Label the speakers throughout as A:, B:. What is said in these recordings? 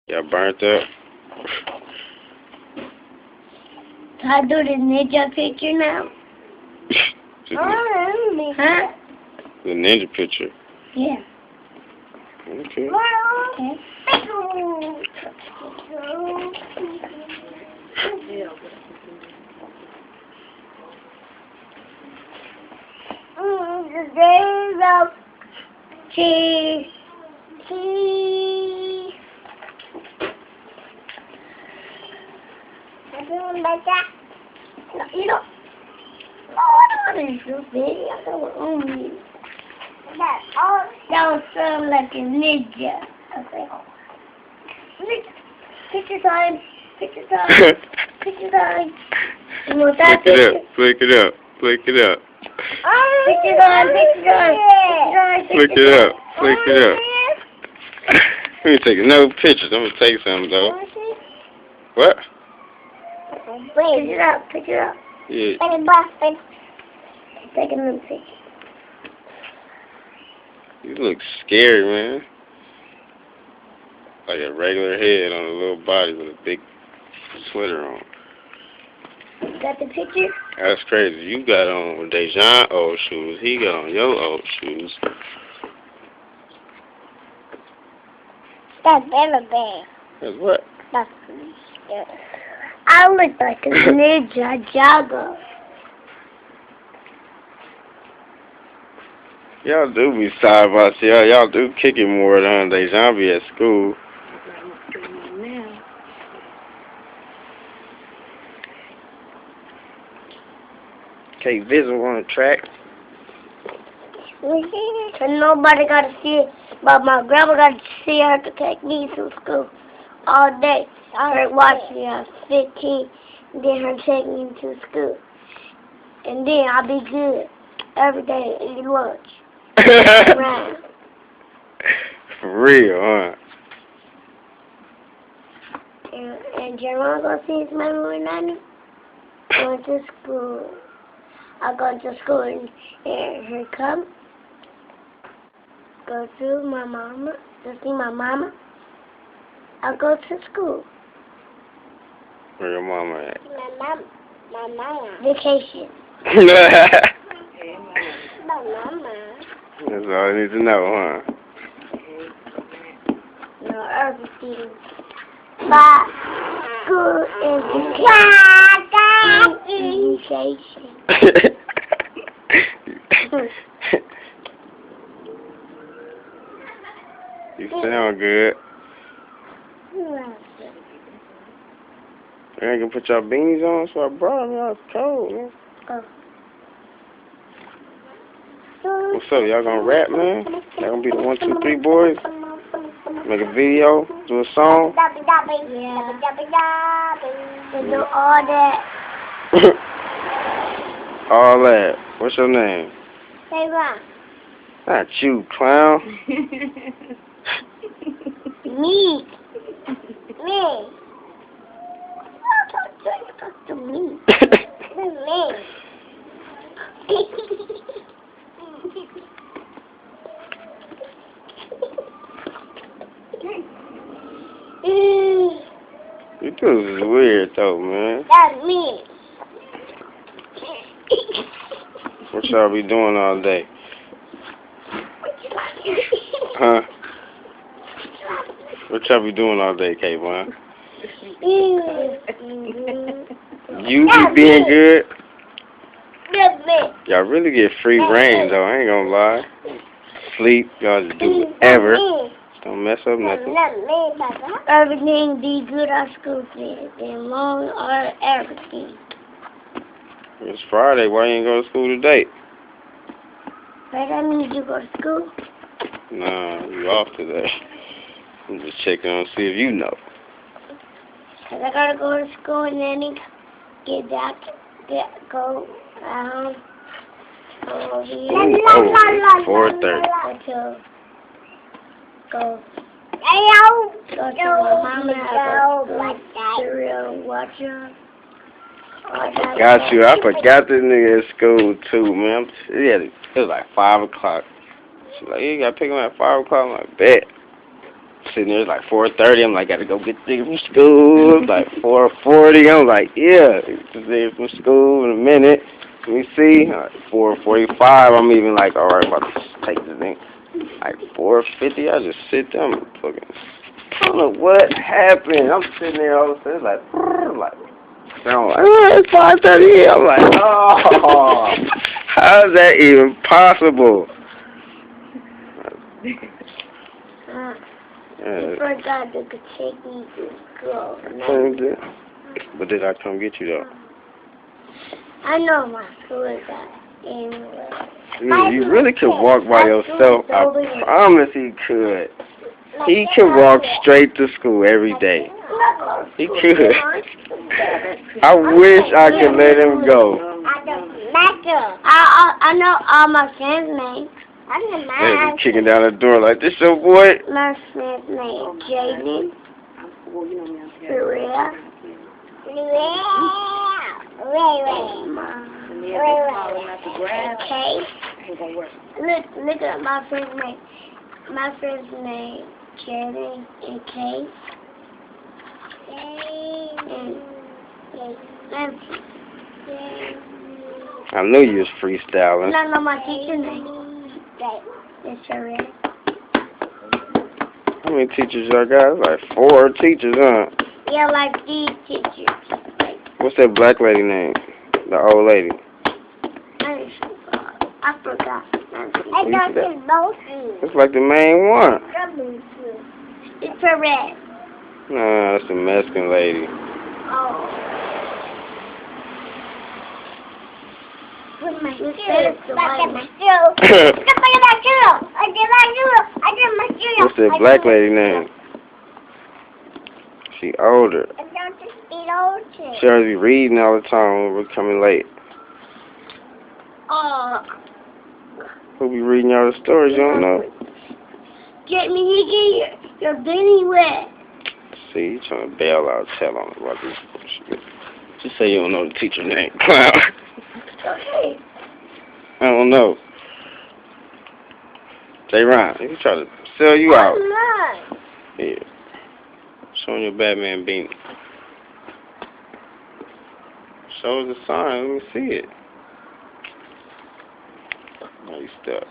A: Y'all burnt up.
B: Can I do the ninja picture now? Huh?
A: The ninja picture.
B: Yeah.
A: Okay.
B: Okay. The days of cheese. Everyone like that? No, you know. Oh, I don't want to do big. I don't want to that would sound like a ninja. Okay. Picture time. Picture time. Picture time. You want that picture?
A: Flick it up. Flick it up.
B: Picture time. Picture time.
A: Flick it up. Flick it up. Let me take no pictures. I'm gonna take some though. What?
B: Pick it up. Pick it up.
A: Yeah.
B: Take another picture.
A: You look scary, man. Like a regular head on a little body with a big sweater on.
B: Got the picture?
A: That's crazy. You got on Dejan old shoes. He got on your old shoes.
B: That's better bad.
A: That's what?
B: That's I look like a ninja jogger.
A: Y'all do be side by side. Y'all do kick it more than Dejan be at school. Okay, visual on the track.
B: And nobody got to see it, but my grandma got to see her to take me to school all day. I heard watching her 15, then her taking me to school. And then I'll be good every day and eat lunch. Right.
A: For real, huh?
B: And Jerome go see his mama and nanny. Going to school. I go to school and her come. Go to my mama to see my mama. I go to school.
A: Where your mama at?
B: My mama. Vacation. My mama.
A: That's all I need to know, huh?
B: No, everything. But school education.
A: You sound good. You ain't gonna put your beanies on, so I brought them. It's cold, man. What's up? Y'all gonna rap, man? Y'all gonna be the 1, 2, 3 boys? Make a video? Do a song?
B: Yeah. To do all that.
A: All that. What's your name?
B: Say what?
A: Not you, clown.
B: Me. Talk to me. Me.
A: You dudes is weird though, man.
B: That's me.
A: What y'all be doing all day? Huh? What y'all be doing all day, K-Bon? You be being good? Y'all really get free reign though, I ain't gonna lie. Sleep, y'all just do whatever. Don't mess up nothing.
B: Everything be good at school, please. And long or everything.
A: It's Friday, why you ain't go to school today?
B: But that means you go to school?
A: Nah, you off today. I'm just checking on to see if you know.
B: Cause I gotta go to school and then get back, go here.
A: Oh, 4:30.
B: Until go to my mama, go to cereal, watch her.
A: Got you. I forgot this nigga at school too, man. It was like 5 o'clock. She's like, you gotta pick him at 5 o'clock. I'm like, bet. Sitting there, it's like 4:30. I'm like, gotta go get the nigga from school. It's like 4:40. I'm like, yeah, just there from school in a minute. Let me see. 4:45. I'm even like, all right, about to take this thing. Like 4:50. I just sit there. I'm fucking. I don't know what happened. I'm sitting there all of a sudden, like, so I'm like, it's 5:30. I'm like, oh, how is that even possible?
B: You forgot to take me to school.
A: But did I come get you though?
B: I know my school is at anyway.
A: You really could walk by yourself. I promise he could. He could walk straight to school every day. He could. I wish I could let him go.
B: I know all my friends' names. I know
A: mine. He's kicking down the door like, this your boy?
B: My friend's name Jaden. Maria. Okay. Look at my friend's name. My friend's name Jaden and Kate.
A: I knew you was freestyling.
B: No, my teacher's name. Yes, sir.
A: How many teachers y'all got? It's like 4 teachers, huh?
B: Yeah, like these teachers.
A: What's that black lady name? The old lady.
B: I forgot.
A: It's like the main one.
B: It's a red.
A: Nah, that's the Mexican lady.
B: Oh. What's
A: that black lady name? She older. She always be reading all the time when we're coming late. Who be reading all the stories, you don't know?
B: Get me, your Benny wet.
A: See, you trying to bail out, tell on about this bullshit. Just say you don't know the teacher's name, clown.
B: Okay.
A: I don't know. J. Ron, he trying to sell you out.
B: I'm not.
A: Yeah. Showing your Batman beanie. Show us the sign. Let me see it. Oh, you stuck.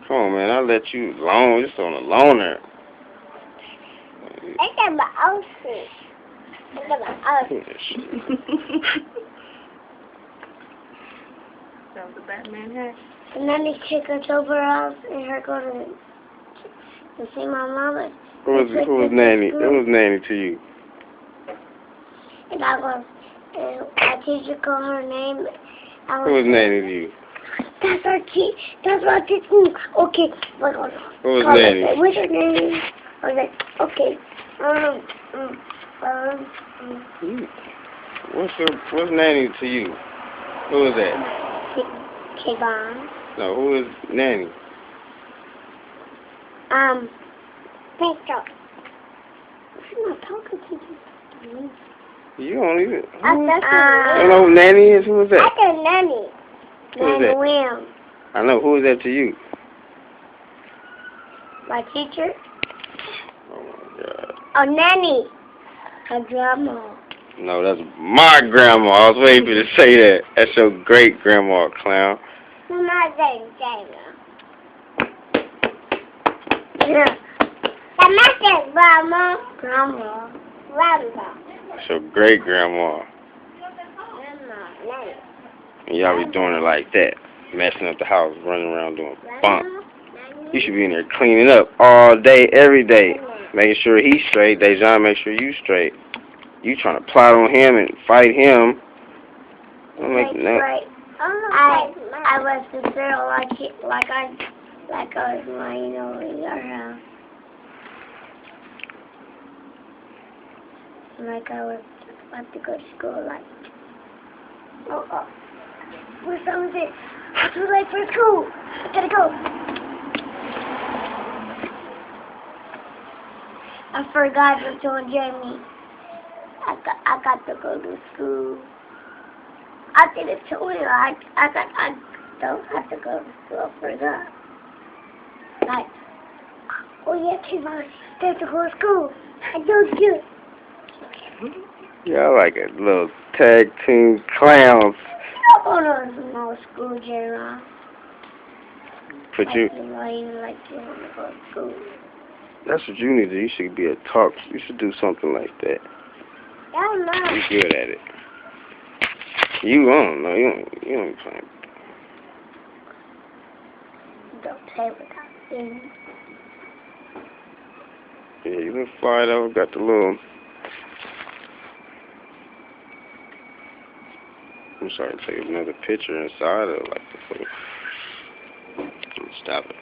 A: Come on, man. I'll let you alone. Just on a loner.
B: I got my outfit.
C: That was the Batman hat.
B: And then they take us over us and her go to see my mama.
A: Who was Nanny? Who was Nanny to you?
B: And I go, and my teacher called her name.
A: Who was Nanny to you?
B: That's our teacher. That's our teacher. Okay.
A: Who was Nanny?
B: What's her name? I was like, okay.
A: What's Nanny to you? Who is that?
B: Kevon.
A: No, who is Nanny?
B: Pedro. I'm not talking to you.
A: You don't even.
B: I
A: You don't know who Nanny is? Who is that?
B: I got Nanny.
A: Who is
B: Nanny
A: that?
B: Williams.
A: I know. Who is that to you?
B: My teacher.
A: Oh my God.
B: Oh, Nanny. Her grandma.
A: No, that's my grandma. I was waiting for you to say that. That's your great grandma, clown.
B: No, not that grandma. Yeah. That's my grandma. Grandma.
A: That's your great grandma.
B: Nanny.
A: And y'all be doing it like that. Messing up the house, running around doing bunk. You should be in there cleaning up all day, every day. Making sure he's straight. Dejan, make sure you straight. You trying to plot on him and fight him. Don't make no.
B: I was the girl like I was lying over your house. Like I was about to go to school, like. Oh. Where's someone say? It's too late for school. I gotta go. I forgot to tell Jamie. I got to go to school. I didn't tell him. I don't have to go to school. I forgot. Like, oh yeah, take my sister to go to school. I don't do it.
A: Y'all like a little tag team clowns.
B: No, no school, Jerry.
A: But you,
B: Like you want to go to school.
A: that's what you need to do. You should be a talk. You should do something like that.
B: I'm not.
A: You're good at it. You don't know. You don't play.
B: Don't play with that thing.
A: Yeah, you look fly though. Got the little. I'm sorry to take another picture inside of like the. Stop it.